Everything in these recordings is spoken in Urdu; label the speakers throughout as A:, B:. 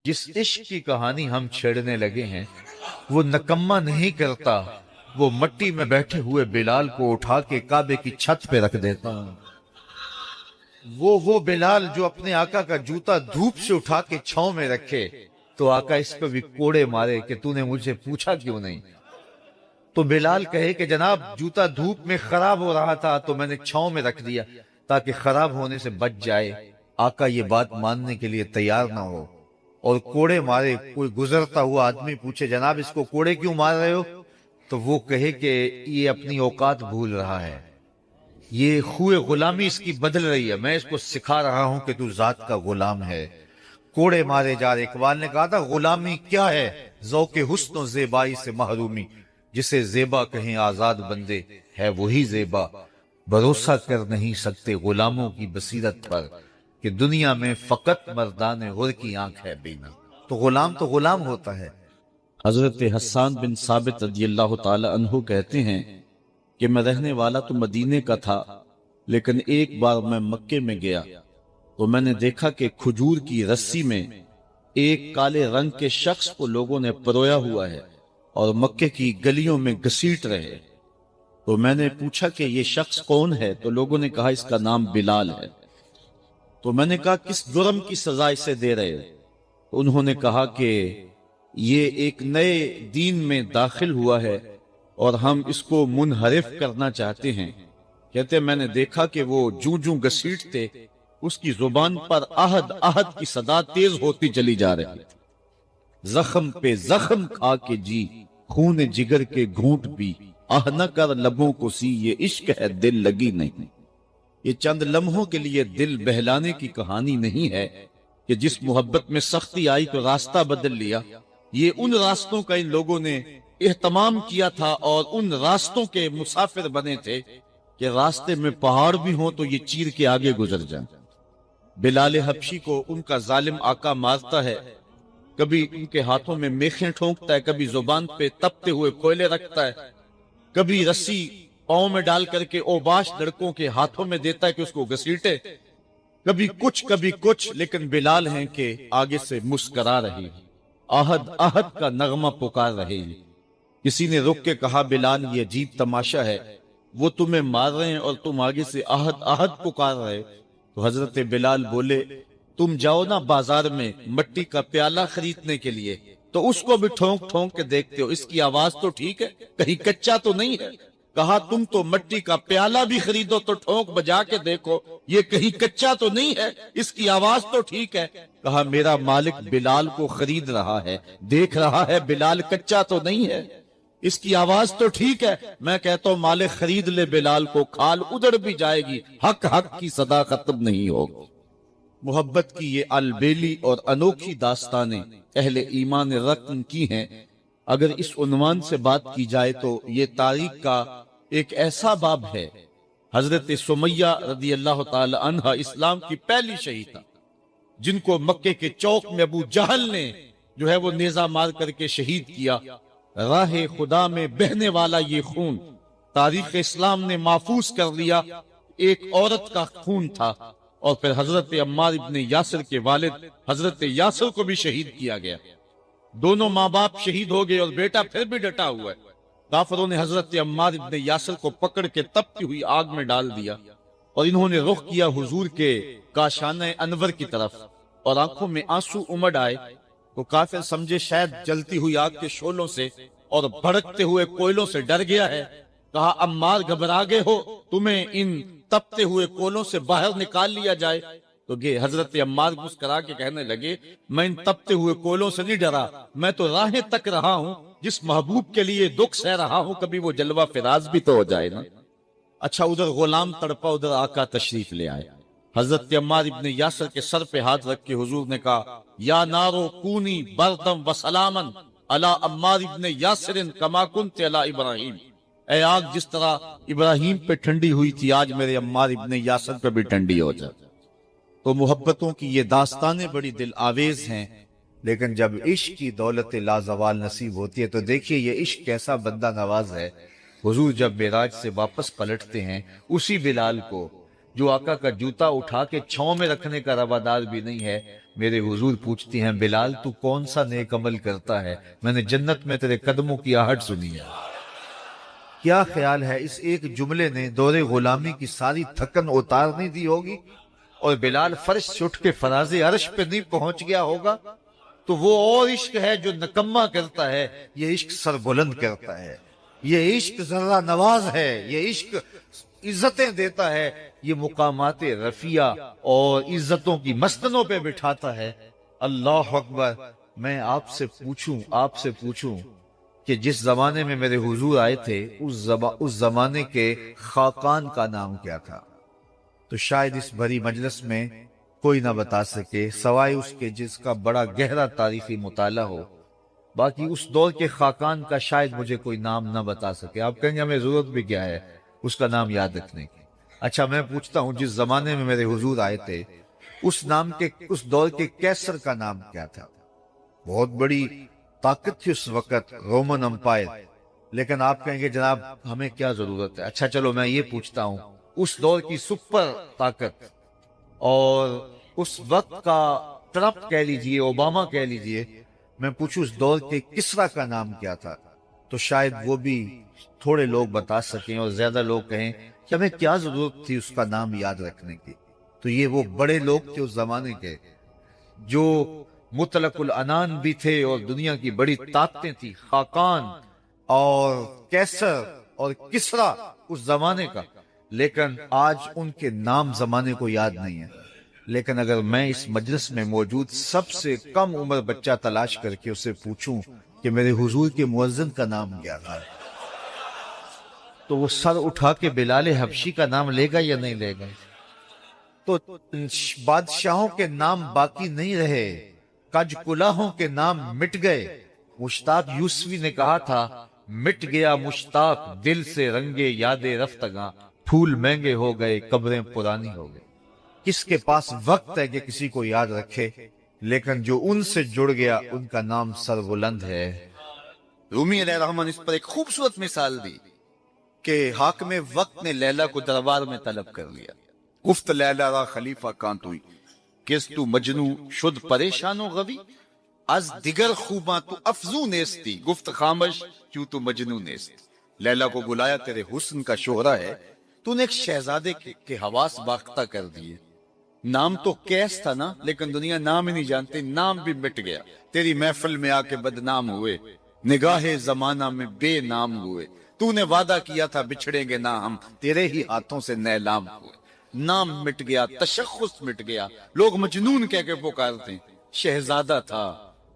A: جس عشق کی کہانی ہم چھیڑنے لگے ہیں وہ نکما نہیں کرتا، وہ مٹی میں بیٹھے ہوئے بلال کو اٹھا کے کعبے کی چھت پہ رکھ دیتا ہوں۔ وہ بلال جو اپنے آقا کا جوتا دھوپ سے اٹھا کے چھاؤں میں رکھے تو آقا اس پہ بھی کوڑے مارے کہ تو نے مجھے پوچھا کیوں نہیں؟ تو بلال کہے کہ جناب جوتا دھوپ میں خراب ہو رہا تھا تو میں نے چھاؤں میں رکھ دیا تاکہ خراب ہونے سے بچ جائے۔ آقا یہ بات ماننے کے لیے تیار نہ ہو اور کوڑے مارے۔ کوئی گزرتا ہوا آدمی پوچھے جناب اس کو کوڑے کیوں مار رہے ہو؟ تو وہ کہے کہ یہ اپنی اوقات بھول رہا ہے، یہ خوئے غلامی اس کی بدل رہی ہے، میں اس کو سکھا رہا ہوں کہ تو ذات کا غلام ہے۔ کوڑے مارے جا رہے۔ اقبال نے کہا تھا غلامی کیا ہے ذوق حسن و زیبائی سے محرومی، جسے زیبا کہیں آزاد بندے ہے وہی زیبا، بھروسہ کر نہیں سکتے غلاموں کی بصیرت پر کہ دنیا میں فقط مردان غر کی آنکھ ہے بینا۔ تو غلام ہوتا ہے۔
B: حضرت حسان بن ثابت رضی اللہ تعالی عنہ کہتے ہیں کہ میں رہنے والا تو مدینے کا تھا، لیکن ایک بار میں مکے میں گیا تو میں نے دیکھا کہ کھجور کی رسی میں ایک کالے رنگ کے شخص کو لوگوں نے پرویا ہوا ہے اور مکے کی گلیوں میں گھسیٹ رہے۔ تو میں نے پوچھا کہ یہ شخص کون ہے؟ تو لوگوں نے کہا اس کا نام بلال ہے۔ تو میں نے کہا کس جرم کی سزا اسے دے رہے؟ تو انہوں نے کہا کہ یہ ایک نئے دین میں داخل ہوا ہے اور ہم اس کو منحرف کرنا چاہتے ہیں۔ کہتے میں نے دیکھا کہ وہ جوں گھسیٹتے اس کی زبان پر احد احد کی صدا تیز ہوتی چلی جا رہی تھی۔ زخم پہ زخم کھا کے جی، خون جگر کے گھونٹ بھی، آہ نہ کر لبوں کو سی، یہ عشق ہے دل لگی نہیں۔ یہ چند لمحوں کے لیے دل بہلانے کی کہانی نہیں ہے کہ جس محبت میں سختی آئی تو راستہ بدل لیا۔ یہ ان راستوں کا ان لوگوں نے اہتمام کیا تھا اور ان راستوں کے مسافر بنے تھے کہ راستے میں پہاڑ بھی ہوں تو یہ چیر کے آگے گزر جائیں۔ بلال حبشی کو ان کا ظالم آقا مارتا ہے، کبھی ان کے ہاتھوں میں میخیں ٹھونکتا ہے، کبھی زبان پہ تپتے ہوئے کوئلے رکھتا ہے، کبھی رسی پاؤں میں ڈال کر کے اوباش لڑکوں کے ہاتھوں میں دیتا ہے کہ اس کو گھسیٹے، کبھی کچھ، لیکن بلال ہیں کہ آگے سے مسکرا رہی، آہد آہد کا نغمہ پکار رہے۔ کسی نے رک کے کہا بلال یہ عجیب تماشا ہے، وہ تمہیں مار رہے ہیں اور تم آگے سے آہد آہد پکار رہے۔ تو حضرت بلال بولے تم جاؤ نا بازار میں مٹی کا پیالہ خریدنے کے لیے تو اس کو بھی ٹھونک ٹھونک کے دیکھتے ہو، اس کی آواز تو ٹھیک ہے، کہیں کچا تو نہیں ہے؟ کہا تم تو مٹی کا پیالہ بھی خریدو تو ٹھونک بجا کے دیکھو، یہ کہیں کچا تو نہیں ہے، اس کی آواز تو ٹھیک ہے۔ کہا میرا مالک بلال کو خرید رہا ہے، دیکھ رہا ہے بلال کچا تو نہیں ہے، اس کی آواز تو ٹھیک ہے۔ میں کہتا ہوں مالک خرید لے بلال کو، کھال ادھر بھی جائے گی، حق کی صدا ختم نہیں ہوگی۔ محبت کی یہ البیلی اور انوکھی داستانیں اہل ایمان رکن کی ہیں۔ اگر اس عنوان سے بات کی جائے تو یہ تاریخ کا ایک ایسا باب ہے۔ حضرت سمیہ رضی اللہ تعالی عنہ اسلام کی پہلی شہیدہ، جن کو مکے کے چوک میں ابو جہل نے جو ہے وہ نیزہ مار کر کے شہید کیا۔ راہ خدا میں بہنے والا یہ خون تاریخ اسلام نے محفوظ کر لیا، ایک عورت کا خون تھا۔ اور پھر حضرت عمار ابن یاسر کے والد حضرت یاسر کو بھی شہید کیا گیا، دونوں ماں باپ شہید ہو گئے اور بیٹا پھر بھی ڈٹا ہوا ہے۔ کافروں نے حضرت عمار ابن یاسر کو پکڑ کے تپتی ہوئی آگ میں ڈال دیا اور انہوں نے رخ کیا حضور کے کاشانہ انور کی طرف اور آنکھوں میں آنسو امڑ آئے۔ تو کافر سمجھے شاید جلتی ہوئی آگ کے شعلوں سے اور بھڑکتے ہوئے کوئلوں سے ڈر گیا ہے۔ کہا عمار گھبرا گئے ہو، تمہیں ان تپتے ہوئے کولوں سے باہر نکال لیا جائے؟ تو حضرت عمار مسکرا کے کہنے لگے میں ان تپتے ہوئے کولوں سے نہیں ڈرا، میں تو راہیں تک رہا ہوں، جس محبوب کے لیے دکھ سہ رہا ہوں کبھی وہ جلوہ فراز بھی تو ہو جائے نا۔ اچھا ادھر غلام تڑپا، ادھر آقا تشریف لے آئے۔ حضرت عمار ابن یاسر کے سر پہ ہاتھ رکھ کے حضور نے کہا یا نارو کونی بردم و سلامن علی عمار ابن یاسر کما کنت علی ابراہیم، اے آگ جس طرح ابراہیم پہ ٹھنڈی ہوئی تھی آج میرے عمار ابن یاسر پہ بھی ٹھنڈی ہو جائے۔ تو محبتوں کی یہ داستانیں بڑی دل آویز ہیں،
A: لیکن جب عشق کی دولت لازوال نصیب ہوتی ہے تو دیکھیے یہ عشق کیسا بندہ نواز ہے۔ حضور جب معراج سے واپس پلٹتے ہیں اسی بلال کو جو آقا کا جوتا اٹھا کے چھاؤں میں رکھنے کا روادار بھی نہیں ہے، میرے حضور پوچھتی ہیں بلال تو کون سا نیک عمل کرتا ہے، میں نے جنت میں تیرے قدموں کی آہٹ سنی ہے۔ کیا خیال ہے اس ایک جملے نے دور غلامی کی ساری تھکن اتار نہیں دی ہوگی، اور بلال فرش سے اٹھ کے فراز عرش پہ نہیں پہنچ گیا ہوگا؟ تو وہ اور عشق ہے جو نکما کرتا ہے، یہ عشق سر بلند کرتا ہے، یہ عشق ذرہ نواز ہے، یہ عشق عزتیں دیتا ہے، یہ مقامات رفیع اور عزتوں کی مسندوں پہ بٹھاتا ہے۔ اللہ اکبر۔ میں آپ سے پوچھوں کہ جس زمانے میں میرے حضور آئے تھے اس زمانے کے خاقان کا نام کیا تھا؟ تو شاید اس بھری مجلس میں کوئی نہ بتا سکے سوائے اس کے جس کا بڑا گہرا تاریخی مطالعہ ہو۔ باقی اس دور کے خاقان کا شاید مجھے کوئی نام نہ بتا سکے۔ آپ کہیں گے ہمیں ضرورت بھی کیا ہے اس کا نام یاد رکھنے کی؟ اچھا میں پوچھتا ہوں جس زمانے میں میرے حضور آئے تھے اس دور کے کیسر کا نام کیا تھا؟ بہت بڑی طاقت تھی اس وقت، رومن امپائر، لیکن آپ کہیں گے جناب ہمیں کیا ضرورت ہے؟ اچھا چلو میں یہ پوچھتا ہوں اس دور کی سپر طاقت اور اس وقت کا ٹرمپ کہہ لیجئے، اوباما کہہ لیجئے، میں پوچھوں اس دور کے کسرا کا نام کیا تھا؟ تو شاید وہ بھی تھوڑے لوگ بتا سکیں اور زیادہ لوگ کہیں کہ ہمیں کیا ضرورت تھی اس کا نام یاد رکھنے کی۔ تو یہ وہ بڑے لوگ تھے اس زمانے کے جو مطلق العنان بھی تھے اور دنیا کی بڑی طاقتیں تھی، خاقان اور کیسر اور کسرا اس زمانے کا، لیکن آج ان کے نام زمانے کو یاد نہیں ہے۔ لیکن اگر میں اس مجلس میں موجود سب سے کم عمر بچہ تلاش کر کے اسے پوچھوں کہ میرے حضور کے مؤذن کا نام کیا تھا، تو وہ سر اٹھا کے بلال حبشی کا نام لے گا یا نہیں لے گا؟ تو بادشاہوں کے نام باقی نہیں رہے، کج کلاہوں کے نام مٹ گئے۔ مشتاق یوسفی نے کہا تھا مٹ گیا مشتاق دل سے رنگے یاد رفتگاں، پھول مہنگے ہو گئے قبریں پرانی ہو گئے۔ کس کے پاس وقت ہے کہ کسی کو یاد رکھے؟ لیکن جو ان سے جڑ گیا ان کا نام سربلند ہے۔
C: رومی علیہ الرحمن اس پر ایک خوبصورت مثال دی کہ حاکم وقت نے لیلہ کو دربار میں طلب کر لیا۔ گفت لیلہ را خلیفہ کانتوئی کس تو مجنو شد پریشان و غوی، از دیگر خوباں تو افزو نیستی، گفت خامش کیوں تو مجنو نیست۔ لیلہ کو بلایا، تیرے حسن کا شہرہ ہے، تو نے ایک شہزادے کے حواس باختہ کر دیے۔ نام تو کیس تھا نا، لیکن دنیا نام ہی نہیں جانتی، نام بھی مٹ گیا۔ تیری محفل میں آ کے بدنام ہوئے، نگاہ زمانہ میں بے نام ہوئے۔ تو نے وعدہ کیا تھا بچھڑیں گے نہ ہم، تیرے ہی ہاتھوں سے نیلام ہوئے۔ نام مٹ گیا، تشخص مٹ گیا، لوگ مجنون کہہ کے پکارتے ہیں۔ شہزادہ تھا،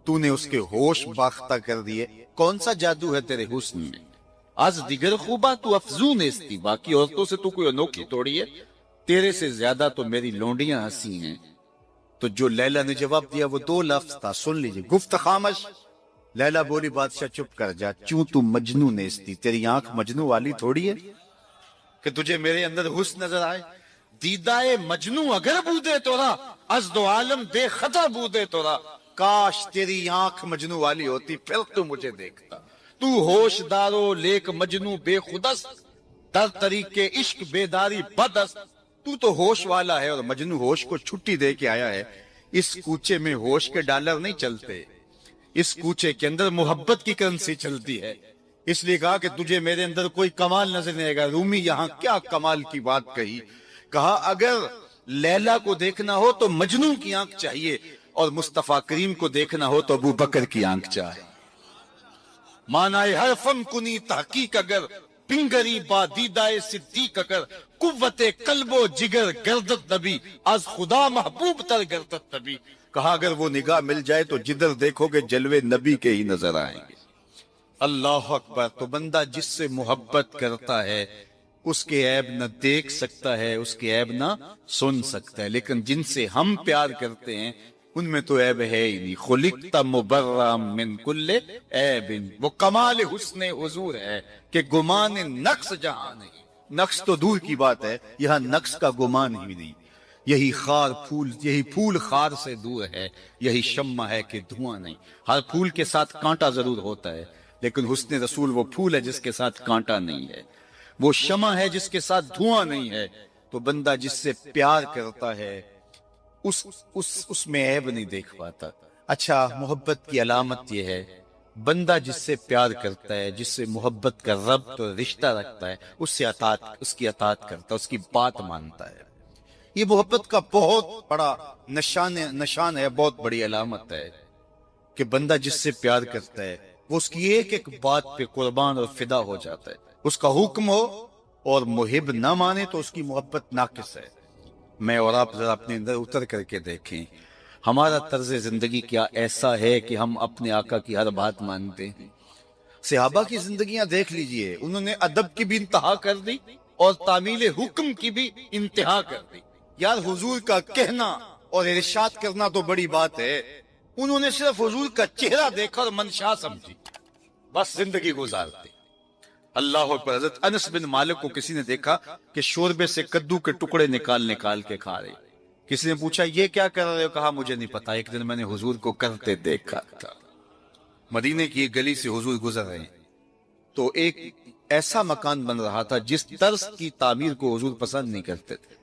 C: تو نے اس کے ہوش باختہ کر دیے۔ کون سا جادو ہے تیرے حسن میں؟ از دیگر خوبا تو افزون نیستی، باقی عورتوں سے تو کوئی انوکھی توڑی ہے، تیرے سے زیادہ تو میری لونڈیاں ہنسی ہیں۔ تو جو لیلہ نے جواب دیا وہ دو لفظ تھا، سن لیجئے۔ گفت خامش، لیلہ بولی بادشاہ چپ کر جا، چوں تو مجنو نیستی، تیری آنکھ مجنو والی تھوڑی ہے کہ تجھے میرے اندر حسن نظر آئے۔ دیدائے مجنو اگر بودے تورا، از دو عالم بے خطا بودے تورا، کاش تیری آنکھ مجنو والی ہوتی پھر تو مجھے دیکھتا۔ تو ہوش دارو لیک مجنو بے خودست، در طریق عشق بیداری بدست۔ تو ہوش والا ہے اور مجنو ہوش کو چھٹی دے کے آیا ہے۔ اس کوچے میں ہوش کے ڈالر نہیں چلتے، اس کوچے کے اندر محبت کی کرنسی چلتی ہے۔ اس لیے کہا کہ تجھے میرے اندر کوئی کمال نظر نہیں آئے گا۔ رومی یہاں کیا کمال کی بات کہی، کہا اگر لیلہ کو دیکھنا ہو تو مجنو کی آنکھ چاہیے، اور مصطفیٰ کریم کو دیکھنا ہو تو ابو بکر کی آنکھ چاہیے۔ مانائے حرفم کنی تحقیق اگر، پنگری با دیدائے صدیق اگر، قوت قلب و جگر گردت نبی، از خدا محبوب تر گردت نبی۔ کہا اگر وہ نگاہ مل جائے تو جدھر دیکھو گے جلوے نبی کے ہی نظر آئیں گے۔ اللہ اکبر۔ تو بندہ جس سے محبت کرتا ہے اس کے عیب نہ دیکھ سکتا ہے، اس کے عیب نہ سن سکتا ہے، لیکن جن سے ہم پیار کرتے ہیں ان میں تو عیب ہے ہی نہیں۔ خلقت مبرم من کل عیب، وہ کمال حسن حضور ہے کہ گمان نقص جہاں نہیں۔ نقص تو دور کی بات ہے، یہاں نقص کا گمان ہی نہیں۔ یہی پھول خار سے دور ہے، یہی شمع ہے کہ دھواں نہیں۔ ہر پھول کے ساتھ کانٹا ضرور ہوتا ہے، لیکن حسن رسول وہ پھول ہے جس کے ساتھ کانٹا نہیں ہے، وہ شمع ہے جس کے ساتھ دھواں نہیں ہے۔ تو بندہ جس سے پیار کرتا ہے اس میں عیب نہیں دیکھ پاتا. اچھا محبت کی علامت یہ ہے بندہ جس سے پیار کرتا ہے، جس سے محبت کا ربط اور رشتہ رکھتا ہے، اس کی اطاعت کرتا ہے، اس کی بات مانتا ہے. یہ محبت کا بہت بڑا نشان ہے، بہت بڑی علامت ہے کہ بندہ جس سے پیار کرتا ہے وہ اس کی ایک ایک بات پہ قربان اور فدا ہو جاتا ہے. اس کا حکم ہو اور محب نہ مانے تو اس کی محبت ناقص ہے. میں اور آپ ذرا اپنے اندر اتر کر کے دیکھیں ہمارا طرز زندگی کیا ایسا ہے کہ ہم اپنے آقا کی ہر بات مانتے ہیں. صحابہ کی زندگیاں دیکھ لیجئے، انہوں نے ادب کی بھی انتہا کر دی اور تعمیل حکم کی بھی انتہا کر دی. یار حضور کا کہنا اور ارشاد کرنا تو بڑی بات ہے، انہوں نے صرف حضور کا چہرہ دیکھا اور منشا سمجھی، بس زندگی گزارتے. اللہ اکبر. حضرت انس بن مالک کو کسی نے دیکھا کہ شوربے سے کدو کے ٹکڑے نکال کے کھا رہے. کسی نے پوچھا یہ کیا کر رہے ہو؟ کہا مجھے نہیں پتا، ایک دن میں نے حضور کو کرتے دیکھا تھا. مدینے کی ایک گلی سے حضور گزر رہے ہیں تو ایک ایسا مکان بن رہا تھا جس طرز کی تعمیر کو حضور پسند نہیں کرتے تھے.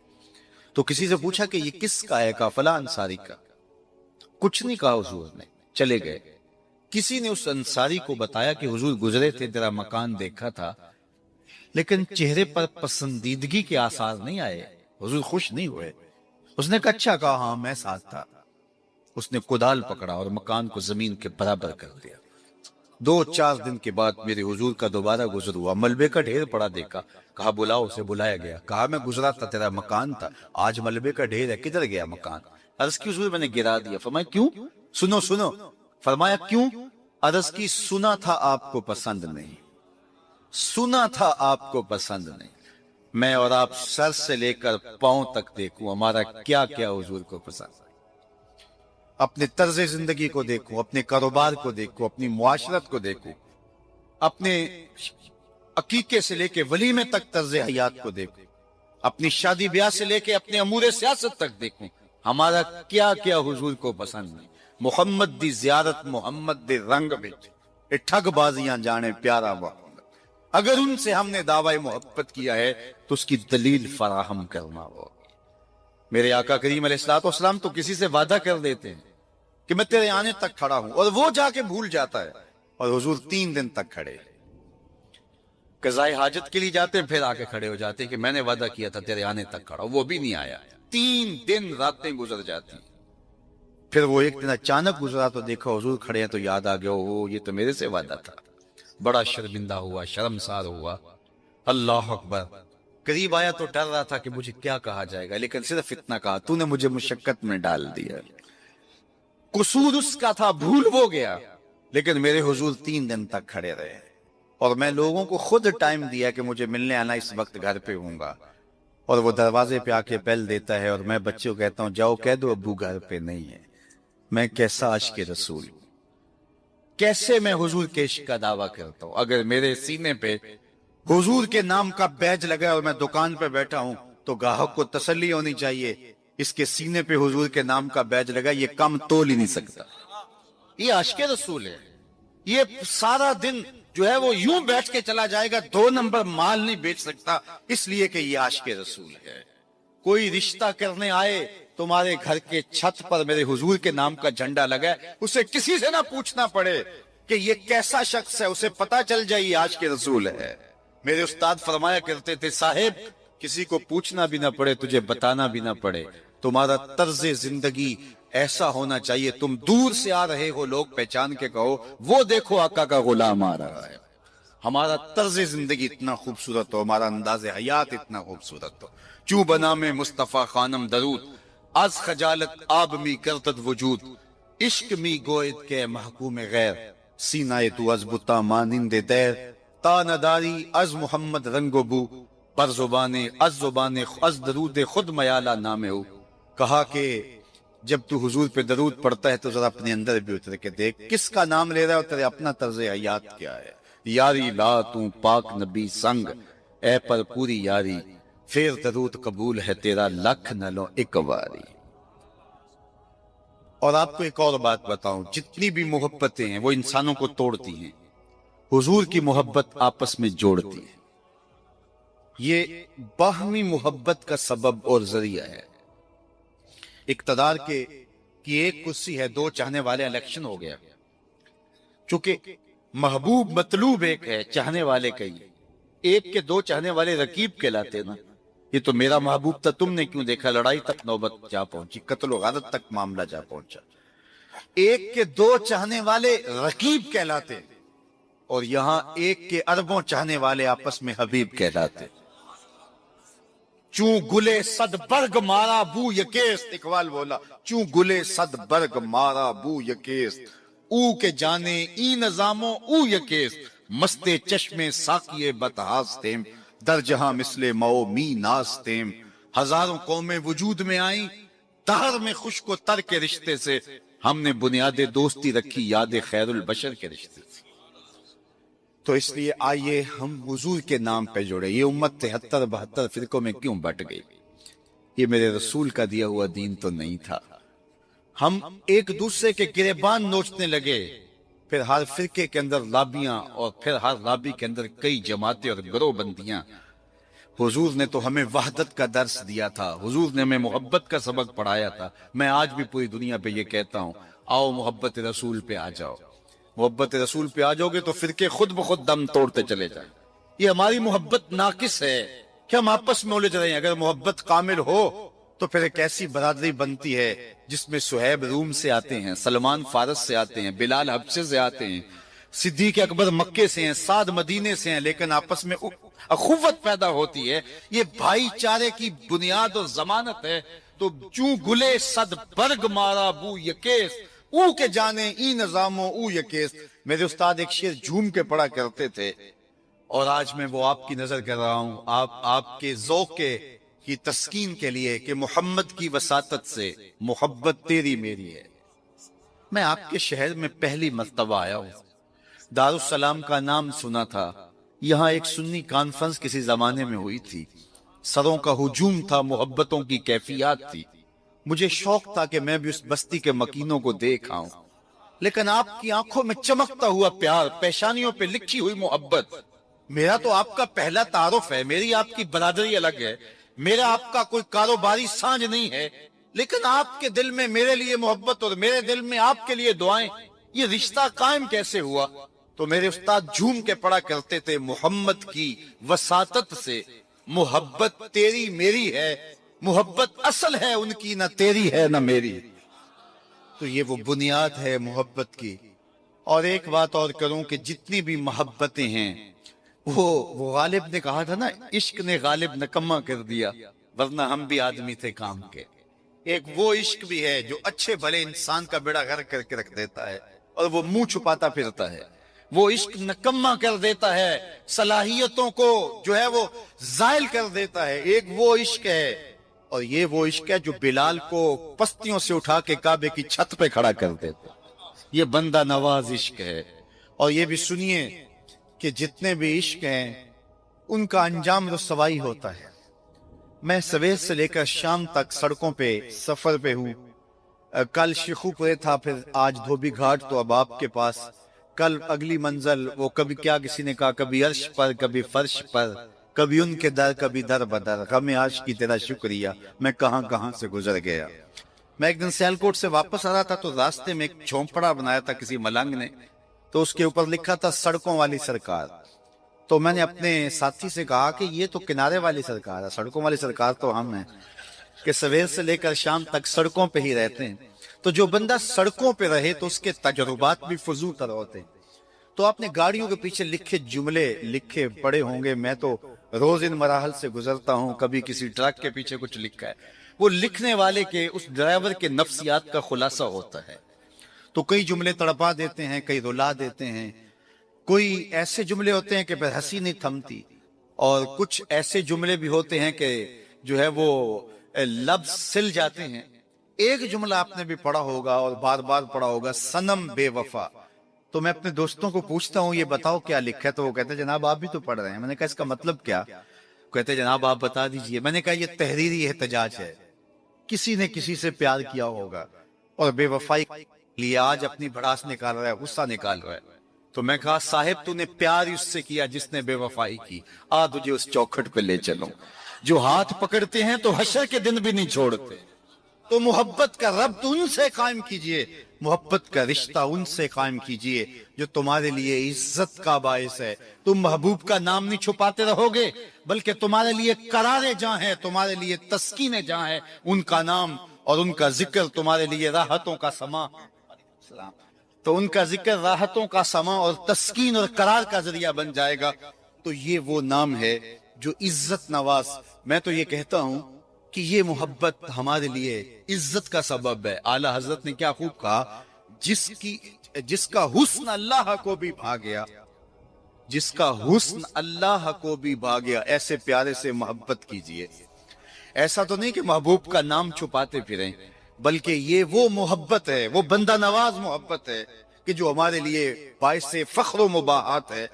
C: تو کسی سے پوچھا کہ یہ کس کا ہے؟ کہا فلاں انصاری کا. کچھ نہیں کہا حضور نے، چلے گئے. کسی نے اس انصاری کو بتایا کہ حضور گزرے تھے، تیرا مکان دیکھا تھا، لیکن چہرے پر پسندیدگی کے آثار نہیں آئے، حضور خوش نہیں ہوئے. اس نے کہا اچھا. کہا ہاں میں ساتھ تھا. اس نے کدال پکڑا اور مکان کو زمین کے برابر کر دیا. 2-4 دن کے بعد میرے حضور کا دوبارہ گزر ہوا، ملبے کا ڈھیر پڑا دیکھا. کہا بلاؤ. اسے بلایا گیا. کہا میں گزرا تھا، تیرا مکان تھا، آج ملبے کا ڈھیر ہے، کدھر گیا مکان؟ عرض کی حضور میں نے گرا دیا. فرمایا کیوں؟ سنو. فرمایا کیوں؟ عرض کی سنا تھا آپ کو پسند نہیں، سنا تھا آپ کو پسند نہیں. میں اور آپ سر سے لے کر پاؤں تک دیکھوں ہمارا کیا کیا حضور کو پسند. اپنے طرز زندگی کو دیکھو، اپنے کاروبار کو دیکھو، اپنی معاشرت کو دیکھو، اپنے عقیقے سے لے کے ولیمے تک طرز حیات کو دیکھو، اپنی شادی بیاہ سے لے کے اپنے امور سیاست تک دیکھو ہمارا کیا کیا حضور کو پسند نہیں. محمد دی زیارت محمد دے رنگ وچ اے ٹھگ بازیاں جانے پیارا محمد. اگر ان سے ہم نے دعوی محبت کیا ہے تو اس کی دلیل فراہم کرنا ہو. میرے آقا کریم علیہ الصلوۃ والسلام تو کسی سے وعدہ کر دیتے ہیں کہ میں تیرے آنے تک کھڑا ہوں، اور وہ جا کے بھول جاتا ہے، اور حضور 3 دن تک کھڑے. قضائے حاجت کے لیے جاتے ہیں، پھر آ کے کھڑے ہو جاتے ہیں کہ میں نے وعدہ کیا تھا تیرے آنے تک کھڑا ہوں، وہ بھی نہیں آیا. 3 دن راتیں گزر جاتی ہیں. پھر وہ ایک دن اچانک گزرا تو دیکھا حضور کھڑے ہیں تو یاد آ گیا وہ یہ تو میرے سے وعدہ تھا. بڑا شرمندہ ہوا، شرمسار ہوا. اللہ اکبر. قریب آیا تو ڈر رہا تھا کہ مجھے کیا کہا جائے گا، لیکن صرف اتنا کہا تو نے مجھے مشقت میں ڈال دیا. قصور اس کا تھا، بھول وہ گیا، لیکن میرے حضور 3 دن تک کھڑے رہے. اور میں لوگوں کو خود ٹائم دیا کہ مجھے ملنے آنا، اس وقت گھر پہ ہوں گا. اور وہ دروازے پہ آ کے بیل دیتا ہے اور میں بچوں کو کہتا ہوں جاؤ کہہ دو ابو گھر پہ نہیں ہے. میں کیسا عاشق رسول ہوں، کیسے میں حضور کے عشق کا دعویٰ کرتا ہوں. اگر میرے سینے پہ حضور کے نام کا بیج لگا اور میں دکان پہ بیٹھا ہوں تو گاہک کو تسلی ہونی چاہیے اس کے سینے پہ حضور کے نام کا بیج لگا، یہ کم تول ہی نہیں سکتا. یہ عاشق رسول ہے. یہ سارا دن جو ہے وہ یوں بیٹھ کے چلا جائے گا، 2 نمبر مال نہیں بیچ سکتا، اس لیے کہ یہ عاشق رسول ہے. کوئی رشتہ کرنے آئے تمہارے گھر کے چھت پر میرے حضور کے نام کا جھنڈا لگا ہے، اسے کسی سے نہ پوچھنا پڑے کہ یہ کیسا شخص ہے، اسے پتا چل جائے یہ عاشق رسول ہے. میرے استاد فرمایا کرتے تھے صاحب کسی کو پوچھنا بھی نہ پڑے، تجھے بتانا بھی نہ پڑے، تمہارا طرز زندگی ایسا ہونا چاہیے تم دور سے آ رہے ہو لوگ پہچان کے کہو وہ دیکھو آقا کا غلام آ رہا ہے. ہمارا طرز زندگی اتنا خوبصورت ہو، ہمارا انداز حیات اتنا خوبصورت ہو. چوں بنا میں مصطفیٰ خانم درود، از خجالت آب می کرتد وجود، عشق می گوید کے محکوم غیر، سینہ تو از بتا مانند دیر، تا نداری از محمد رنگ و بو، پر زبان از درود خود میالہ نام ہو. کہا کہ جب تو حضور پہ درود پڑھتا ہے تو ذرا اپنے اندر بھی اتر کے دیکھ کس کا نام لے رہا ہے اور تیرے اپنا طرز حیات کیا ہے. یاری لا تو پاک نبی سنگ، اے پر پوری یاری، پھر درود قبول ہے تیرا لکھ نہ لو ایک واری. اور آپ کو ایک اور بات بتاؤں، جتنی بھی محبتیں ہیں وہ انسانوں کو توڑتی ہیں، حضور کی محبت آپس میں جوڑتی ہے. یہ باہمی محبت کا سبب اور ذریعہ ہے. اقتدار کی ایک کرسی ہے، دو چاہنے والے، الیکشن ہو گیا، چونکہ محبوب مطلوب ایک ہے، چاہنے والے کئی، ایک کے دو چاہنے والے رقیب کہلاتے نا. یہ تو میرا محبوب تھا، تم نے کیوں دیکھا، لڑائی تک نوبت جا پہنچی، قتل و غارت تک معاملہ جا پہنچا. ایک کے دو چاہنے والے رقیب کہلاتے، اور یہاں ایک کے اربوں چاہنے والے آپس میں حبیب کہلاتے. چوں گلے صد برگ مارا بو یکیست، اقبال بولا چوں گلے صد برگ مارا بو یکیست، او کے جانے ای نظاموں او یکیست، مستے چشمے ساقیے بتہاستیم، در جہاں مثل مو می ناستیم. ہزاروں قومیں وجود میں آئیں، دہر میں خشک و تر کے رشتے سے، ہم نے بنیاد دوستی رکھی یاد خیر البشر کے رشتے سے. تو اس لیے آئیے ہم حضور کے نام پہ جڑے. یہ امت 73-72 فرقوں میں کیوں بٹ گئی؟ یہ میرے رسول کا دیا ہوا دین تو نہیں تھا. ہم ایک دوسرے کے گریبان نوچنے لگے، پھر ہر فرقے کے اندر لابیاں، اور پھر ہر لابی کے اندر کئی جماعتیں اور گروہ بندیاں. حضور نے تو ہمیں وحدت کا درس دیا تھا، حضور نے ہمیں محبت کا سبق پڑھایا تھا. میں آج بھی پوری دنیا پہ یہ کہتا ہوں، آؤ محبت رسول پہ آ جاؤ. محبت رسول پہ آ جاؤ گے تو فرقے خود بخود دم توڑتے چلے جائیں. یہ ہماری محبت ناقص ہے کہ ہم آپس میں الجھ رہے ہیں. اگر محبت کامل ہو تو پھر ایک ایسی برادری بنتی ہے جس میں صہیب روم سے آتے ہیں، سلمان فارس سے آتے ہیں، بلال حبشے سے آتے ہیں، صدیق اکبر مکے سے ہیں، سعد مدینے سے ہیں، لیکن آپس میں اخوت پیدا ہوتی ہے. یہ بھائی چارے کی بنیاد اور ضمانت ہے. تو چوں گلے صد برگ مارا بو یکیس، او کے جانے ای نظاموں او یکیس. میرے استاد ایک شعر جھوم کے پڑھا کرتے تھے، اور آج میں وہ آپ کی نظر کر رہا ہوں، آپ کے ذوق کی تسکین کے لیے، کہ محمد کی وساطت سے محبت تیری میری ہے. میں آپ کے شہر میں پہلی مرتبہ آیا ہوں، دارالسلام کا نام سنا تھا. یہاں ایک سنی کانفرنس کسی زمانے میں ہوئی تھی، سروں کا ہجوم تھا، محبتوں کی کیفیات تھی. مجھے شوق تھا کہ میں بھی اس بستی کے مکینوں کو دیکھ آؤں، لیکن آپ کی آنکھوں میں چمکتا ہوا پیار، پیشانیوں پہ لکھی ہوئی محبت. میرا تو آپ کا پہلا تعارف ہے، میری آپ کی برادری الگ ہے، میرا آپ کا کوئی کاروباری سانج نہیں ہے، لیکن آپ کے دل میں میرے لیے محبت اور میرے دل میں آپ کے لیے دعائیں. یہ رشتہ قائم کیسے ہوا؟ تو میرے استاد جھوم کے پڑھا کرتے تھے، محمد کی وساطت سے محبت تیری میری ہے، محبت اصل ہے ان کی، نہ تیری ہے نہ میری. تو یہ وہ بنیاد ہے محبت کی. اور ایک بات اور کروں کہ جتنی بھی محبتیں ہیں، وہ غالب نے کہا تھا نا، عشق نے غالب نکما کر دیا، ورنہ ہم بھی آدمی تھے کام کے. ایک وہ عشق بھی ہے جو اچھے بھلے انسان کا بیڑا غرق کر کے رکھ دیتا ہے، اور وہ منہ چھپاتا پھرتا ہے. وہ عشق نکما کر دیتا ہے، صلاحیتوں کو جو ہے وہ زائل کر دیتا ہے. ایک وہ عشق ہے، اور یہ وہ عشق ہے جو بلال کو پستیوں سے اٹھا کے کعبے کی چھت پہ کھڑا کر دیتا. یہ بندہ نواز عشق ہے. اور یہ بھی سنیے کہ جتنے بھی عشق ہیں ان کا انجام رسوائی ہوتا ہے. میں سویر سے لے کر شام تک سڑکوں پہ سفر پہ ہوں. کل شیخو پورے تھا، پھر آج دھوبی گھاٹ، تو اب آپ کے پاس. کل اگلی منزل وہ کبھی کیا کسی نے کہا، کبھی عرش پر کبھی فرش پر، کبھی ان کے در کبھی در بدر، غم عاشقی تیرا شکریہ میں کہاں کہاں سے گزر گیا. میں ایک دن سیالکوٹ سے واپس آ رہا تھا، تو راستے میں ایک جھونپڑا بنایا تھا کسی ملنگ نے، تو اس کے اوپر لکھا تھا سڑکوں والی سرکار. تو میں نے اپنے ساتھی سے کہا کہ یہ تو کنارے والی سرکار ہے، سڑکوں والی سرکار تو ہم ہیں کہ سویر سے لے کر شام تک سڑکوں پہ ہی رہتے ہیں. تو جو بندہ سڑکوں پہ رہے تو اس کے تجربات بھی فضول تر ہوتے ہیں. تو آپ نے گاڑیوں کے پیچھے لکھے جملے لکھے پڑے ہوں گے، میں تو روز ان مراحل سے گزرتا ہوں. کبھی کسی ٹرک کے پیچھے کچھ لکھا ہے، وہ لکھنے والے کے، اس ڈرائیور کے نفسیات کا خلاصہ ہوتا ہے. تو کئی جملے تڑپا دیتے ہیں، کئی رلا دیتے ہیں، کوئی ایسے جملے ہوتے ہیں کہ پھر ہنسی نہیں تھمتی، اور کچھ ایسے جملے بھی ہوتے ہیں کہ جو ہے وہ لفظ سل جاتے ہیں. ایک جملہ آپ نے بھی پڑھا ہوگا اور بار بار پڑھا ہوگا، صنم بے وفا. تو میں اپنے دوستوں کو پوچھتا ہوں یہ بتاؤ کیا لکھا ہے، تو وہ کہتے ہیں جناب آپ بھی تو پڑھ رہے ہیں. میں نے کہا اس کا مطلب کیا؟ کہتے ہیں جناب آپ بتا دیجئے. میں نے کہا یہ تحریری احتجاج ہے، کسی نے کسی سے پیار کیا ہوگا اور بے وفائی لیے آج اپنی بھڑاس نکال رہا ہے، غصہ نکال رہا ہے. تو میں کہا صاحب تو نے پیار اس سے کیا جس نے بے وفائی کی، آ تجھے اس چوکھٹ پہ لے چلوں. جو ہاتھ پکڑتے ہیں تو حشر کے دن بھی نہیں چھوڑتے. تو محبت کا ربط ان سے قائم کیجئے، محبت کا رشتہ ان سے قائم کیجئے جو تمہارے لیے عزت کا باعث ہے۔ تم محبوب کا نام نہیں چھپاتے رہو گے، بلکہ تمہارے لیے قرار جاں ہے، تمہارے لیے تسکین جاں ہے ان کا نام، اور ان کا ذکر تمہارے لیے راحتوں کا سما، تو ان کا ذکر راحتوں کا سما اور تسکین اور قرار کا ذریعہ بن جائے گا۔ تو یہ وہ نام ہے جو عزت نواز۔ میں تو یہ کہتا ہوں کہ یہ محبت ہمارے لیے عزت کا سبب ہے۔ اعلیٰ حضرت نے کیا خوب کہا، جس کا حسن اللہ کو بھی بھا گیا، جس کا حسن اللہ کو بھی بھا گیا، ایسے پیارے سے محبت کیجئے۔ ایسا تو نہیں کہ محبوب کا نام چھپاتے پھریں، بلکہ یہ وہ محبت ہے، وہ بندہ نواز محبت ہے کہ جو ہمارے لیے باعث فخر و مباحات ہے،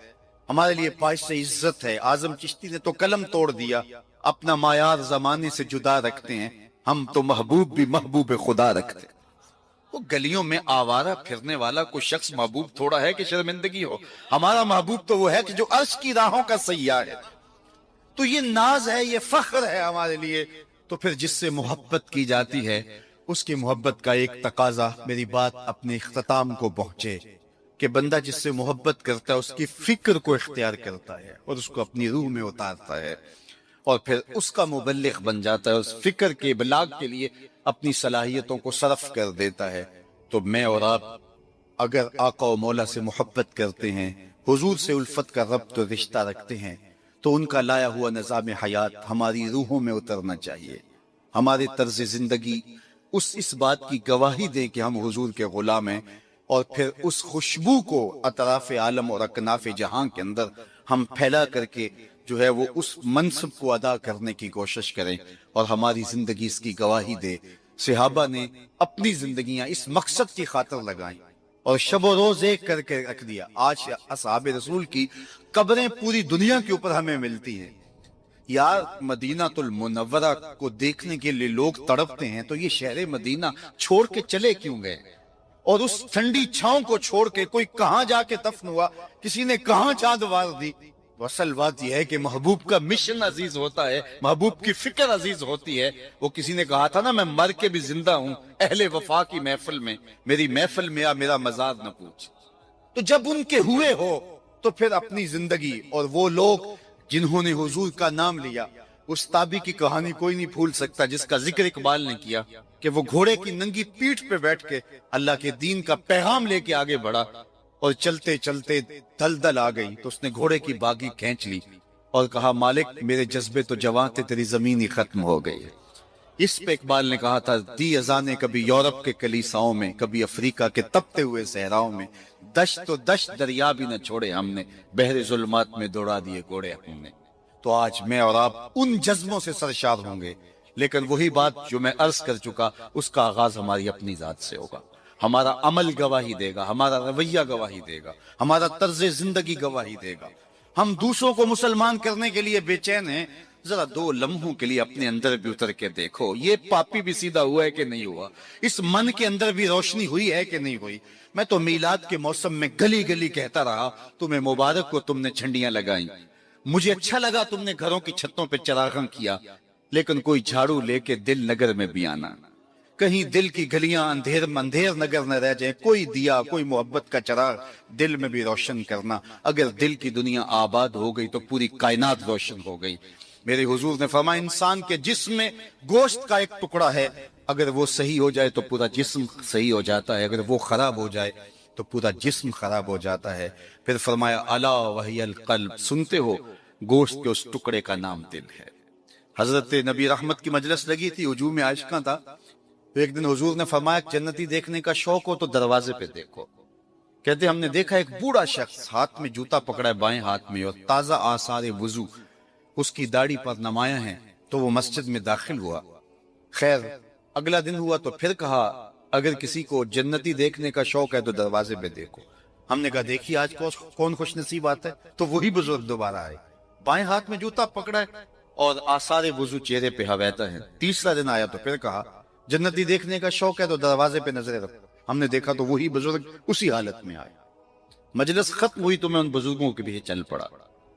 C: ہمارے لیے باعث عزت ہے۔ اعظم چشتی نے تو قلم توڑ دیا، اپنا معیار زمانے سے جدا رکھتے ہیں، ہم تو محبوب بھی محبوب خدا رکھتے ہیں۔ وہ گلیوں میں آوارہ پھرنے والا کوئی شخص محبوب تھوڑا ہے کہ شرمندگی ہو، ہمارا محبوب تو وہ ہے کہ جو عرش کی راہوں کا سیاح ہے۔ تو یہ ناز ہے، یہ فخر ہے ہمارے لیے۔ تو پھر جس سے محبت کی جاتی ہے، اس کی محبت کا ایک تقاضا، میری بات اپنے اختتام کو پہنچے، کہ بندہ جس سے محبت کرتا ہے اس کی فکر کو اختیار کرتا ہے اور اس کو اپنی روح میں اتارتا ہے، اور پھر اس کا مبلغ بن جاتا ہے، اس فکر کے ابلاغ کے لیے اپنی صلاحیتوں کو صرف کر دیتا ہے۔ تو میں اور آپ اگر آقا و مولا سے محبت کرتے ہیں، حضور سے الفت کا ربط و رشتہ رکھتے ہیں، تو ان کا لایا ہوا نظام حیات ہماری روحوں میں اترنا چاہیے۔ ہمارے طرز زندگی اس بات کی گواہی دے کہ ہم حضور کے غلام ہیں، اور پھر اس خوشبو کو اطراف عالم اور اکناف جہاں کے اندر ہم پھیلا کر کے جو ہے وہ اس منصب کو ادا کرنے کی کوشش کریں، اور ہماری زندگی اس کی گواہی دے۔ صحابہ نے اپنی زندگیاں اس مقصد کی خاطر لگائیں اور شب و روز ایک کر کے رکھ دیا۔ آج اصحاب رسول کی قبریں پوری دنیا کے اوپر ہمیں ملتی ہیں۔ یار مدینہ المنورہ کو دیکھنے کے لیے لوگ تڑپتے ہیں، تو یہ شہر مدینہ چھوڑ کے چلے کیوں گئے؟ اور اس ٹھنڈی چھاؤں کو چھوڑ کے کوئی کہاں جا کے دفن ہوا، کسی نے کہاں چاند وار دی؟ اصل بات یہ ہے کہ محبوب کا مشن عزیز ہوتا ہے، محبوب کی فکر عزیز ہوتی ہے۔ وہ کسی نے کہا تھا نا، میں مر کے بھی زندہ ہوں اہل وفا کی محفل میں، میری محفل میں میرا مزار نہ پوچھ۔ تو جب ان کے ہوئے ہو تو پھر اپنی زندگی، اور وہ لوگ جنہوں نے حضور کا نام لیا، اس تابی کی کہانی کوئی نہیں بھول سکتا جس کا ذکر اقبال نے کیا، کہ وہ گھوڑے کی ننگی پیٹھ پہ بیٹھ کے اللہ کے دین کا پیغام لے کے آگے بڑھا، اور چلتے چلتے دلدل آ گئی تو اس نے گھوڑے کی باگی کھینچ لی اور کہا، مالک میرے جذبے تو جواں تھے، تیری زمین ہی ختم ہو گئی۔ اس پہ اقبال نے کہا تھا، دی اذانیں کبھی یورپ کے کلیساؤں میں، کبھی افریقہ کے تپتے ہوئے صحراؤں میں، دشت و دشت دریا بھی نہ چھوڑے ہم نے، بحر ظلمات میں دوڑا دیے گھوڑے ہم نے۔ تو آج میں اور آپ ان جذبوں سے سرشار ہوں گے، لیکن وہی بات جو میں عرض کر چکا، اس کا آغاز ہماری اپنی ذات سے ہوگا۔ ہمارا عمل گواہی دے گا، ہمارا رویہ گواہی دے گا، ہمارا طرز زندگی گواہی دے گا۔ ہم دوسروں کو مسلمان کرنے کے لیے بے چین ہیں، ذرا 2 لمحوں کے لیے اپنے اندر بھی اتر کے دیکھو، یہ پاپی بھی سیدھا ہوا ہے کہ نہیں ہوا، اس من کے اندر بھی روشنی ہوئی ہے کہ نہیں ہوئی۔ میں تو میلاد کے موسم میں گلی گلی کہتا رہا، تمہیں مبارک ہو، تم نے جھنڈیاں لگائیں، مجھے اچھا لگا تم نے گھروں کی چھتوں پہ چراغاں کیا، لیکن کوئی جھاڑو لے کے دل نگر میں بھی آنا، کہیں دل کی گلیاں اندھیر نگر نہ رہ جائیں، کوئی دیا، کوئی محبت کا چراغ دل میں بھی روشن کرنا۔ اگر دل کی دنیا آباد ہو گئی تو پوری کائنات روشن ہو گئی۔ میرے حضور نے فرمایا، انسان کے جسم میں گوشت کا ایک ٹکڑا ہے، اگر وہ صحیح ہو جائے تو پورا جسم صحیح ہو جاتا ہے، اگر وہ خراب ہو جائے تو پورا جسم خراب ہو جاتا ہے۔ پھر فرمایا، الا وہی القلب، سنتے ہو گوشت کے اس ٹکڑے کا نام دل ہے۔ حضرت نبی رحمت کی مجلس لگی تھی، ہجوم عاشقاں تھا، تو ایک دن حضور نے فرمایا، جنتی دیکھنے کا شوق ہو تو دروازے پہ دیکھو۔ کہتے ہم نے دیکھا ایک بوڑھا شخص ہاتھ میں جوتا پکڑا ہے بائیں ہاتھ میں، اور تازہ آثار وضو اس کی داڑھی پر نمایاں ہیں، تو وہ مسجد میں داخل ہوا۔ خیر اگلا دن ہوا تو پھر کہا، اگر کسی کو جنتی دیکھنے کا شوق ہے تو دروازے پہ دیکھو۔ ہم نے کہا دیکھیے آج کون خوش نصیب آتا ہے، تو وہی بزرگ دوبارہ آئے، بائیں ہاتھ میں جوتا پکڑا ہے اور آثار وضو چہرے پہ ہویتا ہے۔ تیسرا دن آیا تو پھر کہا، جنتی دیکھنے کا شوق ہے تو دروازے پہ نظریں رکھو۔ ہم نے دیکھا تو وہی بزرگ اسی حالت میں آئے۔ مجلس ختم ہوئی تو میں ان بزرگوں کے پیچھے چل پڑا۔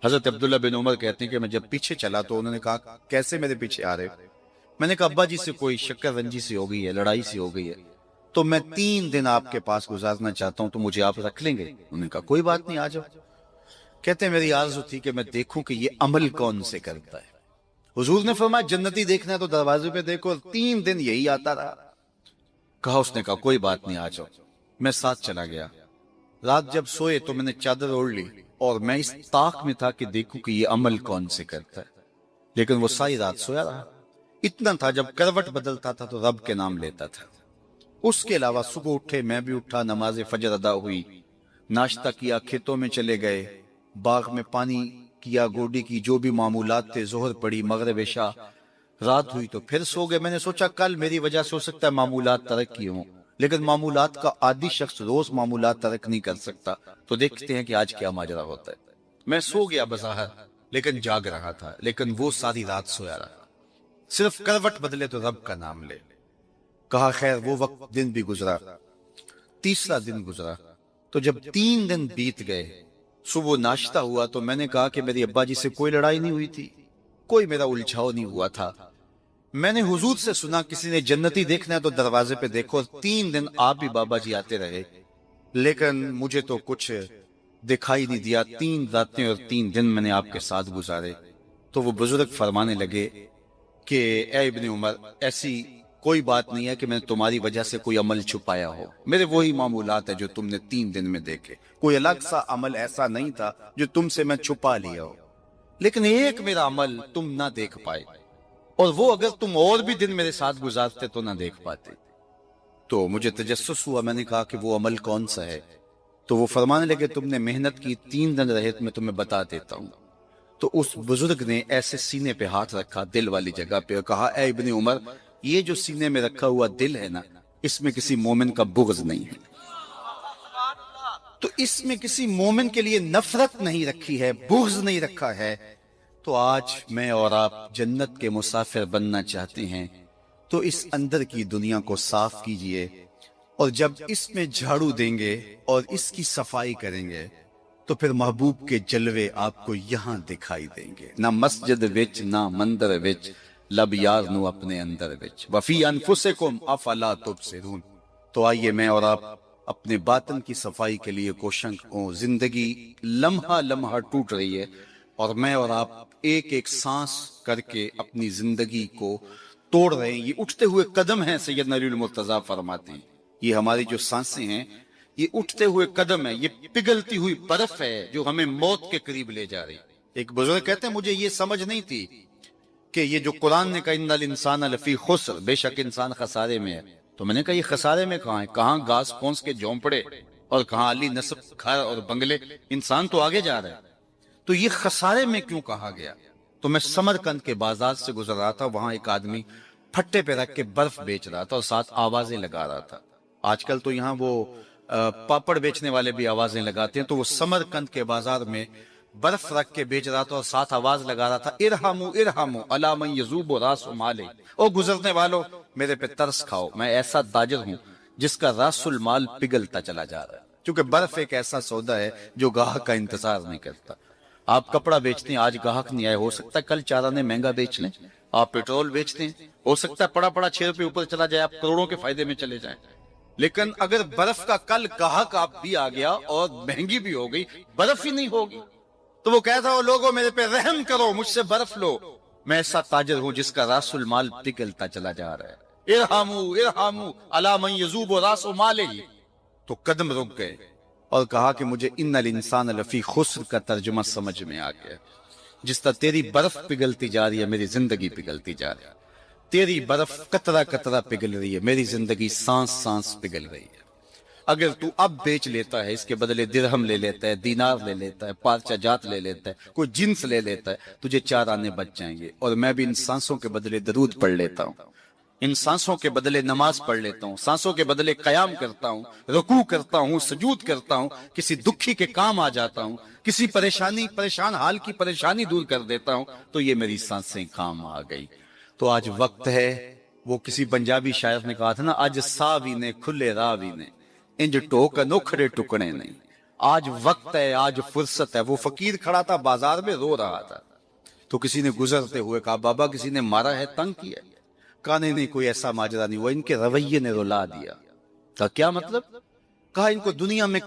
C: حضرت عبداللہ بن عمر کہتے ہیں کہ میں جب پیچھے چلا تو انہوں نے کہا، کیسے میرے پیچھے آ رہے ہو؟ میں نے کہا ابا جی سے کوئی شکر رنجی سی ہو گئی ہے، لڑائی سی ہو گئی ہے، تو میں 3 دن آپ کے پاس گزارنا چاہتا ہوں، تو مجھے آپ رکھ لیں گے؟ انہوں نے کہا کوئی بات نہیں، آ جاؤ۔ کہتے ہیں میری آرزو تھی کہ میں دیکھوں کہ یہ عمل کون سے کرتا ہے۔ حضور نے فرمایا جنتی دیکھنا ہے تو دروازے پہ دیکھو، اور 3 دن یہی آتا رہا۔ کہا، اس نے کہا کوئی بات نہیں، آ جاؤ۔ میں ساتھ چلا گیا۔ رات جب سوئے تو میں نے چادر اوڑھ لی اور میں اس طاق میں تھا کہ دیکھوں کہ یہ عمل کون سے کرتا ہے، لیکن وہ ساری رات سویا رہا۔ اتنا تھا جب کروٹ بدلتا تھا تو رب کے نام لیتا تھا۔ اس کے علاوہ صبح اٹھے، میں بھی اٹھا، نماز فجر ادا ہوئی، ناشتہ کیا، کھیتوں میں چلے گئے، باغ میں پانی کیا، گوڈی کی جو بھی معمولات تھے، ظہر پڑی، مغرب عشاء، رات ہوئی تو پھر سو گئے۔ میں نے سوچا کل میری وجہ سے ہو سکتا ہے معمولات ترک کیے ہوں، لیکن معمولات کا عادی شخص روز معمولات ترک نہیں کر سکتا، تو دیکھتے ہیں کہ آج کیا ماجرا ہوتا ہے۔ میں سو گیا بظاہر، لیکن جاگ رہا تھا، لیکن وہ ساری رات سویا رہا۔ صرف کروٹ بدلے تو رب کا نام لے۔ کہا خیر وہ وقت دن بھی گزرا، تیسرا دن گزرا، تو جب 3 دن بیت گئے، صبح ناشتہ ہوا تو میں نے کہا کہ میری ابا جی سے کوئی لڑائی نہیں ہوئی تھی، کوئی میرا الجھاؤ نہیں ہوا تھا۔ میں نے حضور سے سنا کسی نے جنتی دیکھنا ہے تو دروازے پہ دیکھو، اور 3 دن آپ بھی بابا جی آتے رہے، لیکن مجھے تو کچھ دکھائی نہیں دیا۔ 3 راتیں اور 3 دن میں نے آپ کے ساتھ گزارے۔ تو وہ بزرگ فرمانے لگے کہ اے ابن عمر، ایسی کوئی بات نہیں ہے کہ میں نے تمہاری وجہ سے کوئی عمل چھپایا ہو، میرے وہی معمولات ہیں جو تم نے 3 دن میں دیکھے، کوئی الگ سا عمل ایسا نہیں تھا جو تم سے میں چھپا لیا ہو، لیکن ایک میرا عمل تم نہ دیکھ پائے، اور وہ اگر تم اور بھی دن میرے ساتھ گزارتے تو نہ دیکھ پاتے۔ تو مجھے تجسس ہوا، میں نے کہا کہ وہ عمل کون سا ہے؟ تو وہ فرمانے لگے تم نے محنت کی، 3 دن رہے، میں تمہیں بتا دیتا ہوں۔ تو اس بزرگ نے ایسے سینے پہ ہاتھ رکھا، دل والی جگہ پہ، اور کہا اے ابن عمر، یہ جو سینے میں رکھا ہوا دل ہے نا، اس میں کسی مومن کا بغض نہیں ہے، تو اس میں کسی مومن کے لیے نفرت نہیں رکھی ہے، بغض نہیں رکھا ہے۔ تو آج میں اور آپ جنت کے مسافر بننا چاہتے ہیں تو اس اندر کی دنیا کو صاف کیجئے، اور جب اس میں جھاڑو دیں گے اور اس کی صفائی کریں گے تو پھر محبوب کے جلوے آپ کو یہاں دکھائی دیں گے، نہ مسجد وچ نہ مندر وچ، لب یار نو اپنے اندر وچ، وفی انفسکم افلا تبصرون۔ تو آئیے میں اور آپ اپنے باطن کی صفائی کے لیے کوشاں ہوں۔ زندگی لمحہ لمحہ ٹوٹ رہی ہے، اور میں اور آپ ایک ایک سانس کر کے اپنی زندگی کو توڑ رہے ہیں۔ یہ اٹھتے ہوئے قدم ہیں، سیدنا علی المرتضیٰ فرماتے ہیں، یہ ہماری جو سانسیں ہیں یہ اٹھتے ہوئے قدم ہے، یہ پگھلتی ہوئی برف ہے جو ہمیں موت کے قریب لے جا رہی۔ ایک بزرگ کہتے ہیں مجھے یہ سمجھ نہیں تھی کہ یہ جو قرآن نے کہا ان الانسان لفی خسر، بے شک انسان خسارے میں ہے، تو میں نے کہا یہ خسارے میں کہاں ہے؟ کہاں گھاس پھونس کے جھونپڑے اور کہاں علی نصب گھر اور بنگلے، انسان تو آگے جا رہا ہے، تو یہ خسارے میں کیوں کہا گیا؟ تو میں سمرقند کے بازار سے گزر رہا تھا، وہاں ایک آدمی پھٹے پہ رکھ کے برف بیچ رہا تھا اور ساتھ آوازیں لگا رہا تھا۔ آج کل تو یہاں وہ پاپڑ بیچنے والے بھی آوازیں لگاتے ہیں، تو وہ سمرقند کے بازار میں برف رکھ کے بیچ رہا تھا اور ساتھ آواز لگا رہا تھا ارحمو ارحمو علی من یذوب راس مال، او گزرنے والوں میرے پہ ترس کھاؤ، میں ایسا تاجر ہوں جس کا راس المال پگھلتا چلا جا رہا ہے، کیونکہ برف ایک ایسا سودا ہے جو گاہک کا انتظار نہیں کرتا۔ آپ کپڑا بیچتے ہیں، آج گاہک نہیں آئے، ہو سکتا ہے کل 4 آنے مہنگا بیچ لیں۔ آپ پیٹرول بیچتے ہیں، ہو سکتا ہے پڑا پڑا 6 روپے اوپر چلا جائے، آپ کروڑوں کے فائدے میں چلے جائیں، لیکن اگر برف کا کل گاہک آپ بھی آ گیا اور مہنگی بھی ہو گئی، برف ہی نہیں ہوگی، تو وہ کہتا ہو لوگوں میرے پہ رحم کرو، مجھ سے برف لو، میں ایسا تاجر ہوں جس کا راس المال پگھلتا چلا جا رہا ہے۔ ارحمو ارحمو علی من یذوب راس مال، تو قدم رک گئے اور کہا کہ مجھے ان الانسان لفی خسر کا ترجمہ سمجھ میں آ گیا۔ جس طرح تیری برف پگھلتی جا رہی ہے میری زندگی پگھلتی جا رہی ہے، تیری برف قطرہ قطرہ پگھل رہی ہے، میری زندگی سانس سانس پگھل رہی ہے۔ اگر تو اب بیچ لیتا ہے، اس کے بدلے درہم لے لیتا ہے، دینار لے لیتا ہے، پارچہ جات لے لیتا ہے، کوئی جنس لے لیتا ہے، تجھے 4 آنے بچ جائیں گے، اور میں بھی ان سانسوں کے بدلے درود پڑھ لیتا ہوں، ان سانسوں کے بدلے نماز پڑھ لیتا ہوں، سانسوں کے بدلے قیام کرتا ہوں، رکوع کرتا ہوں، سجود کرتا ہوں، کسی دکھی کے کام آ جاتا ہوں، کسی پریشان حال کی پریشانی دور کر دیتا ہوں، تو یہ میری سانسیں کام آ گئی۔ تو آج وقت ہے، وہ کسی پنجابی شاعر نے کہا تھا نا، آج ساوی نے کھلے راوی نے انج ٹوک نوکھڑے ٹکڑے نہیں، آج وقت ہے، آج فرصت ہے۔ وہ فقیر کھڑا تھا بازار میں رو رہا تھا، تو کسی نے گزرتے ہوئے کہا بابا کسی نے مارا ہے، تنگ کیا ہے؟ کہا نہیں کوئی ایسا ماجرا نہیں ہوا، ان کے رویے نے رلا دیا۔ کہا کیا مطلب؟ کہا ان کو دنیا میں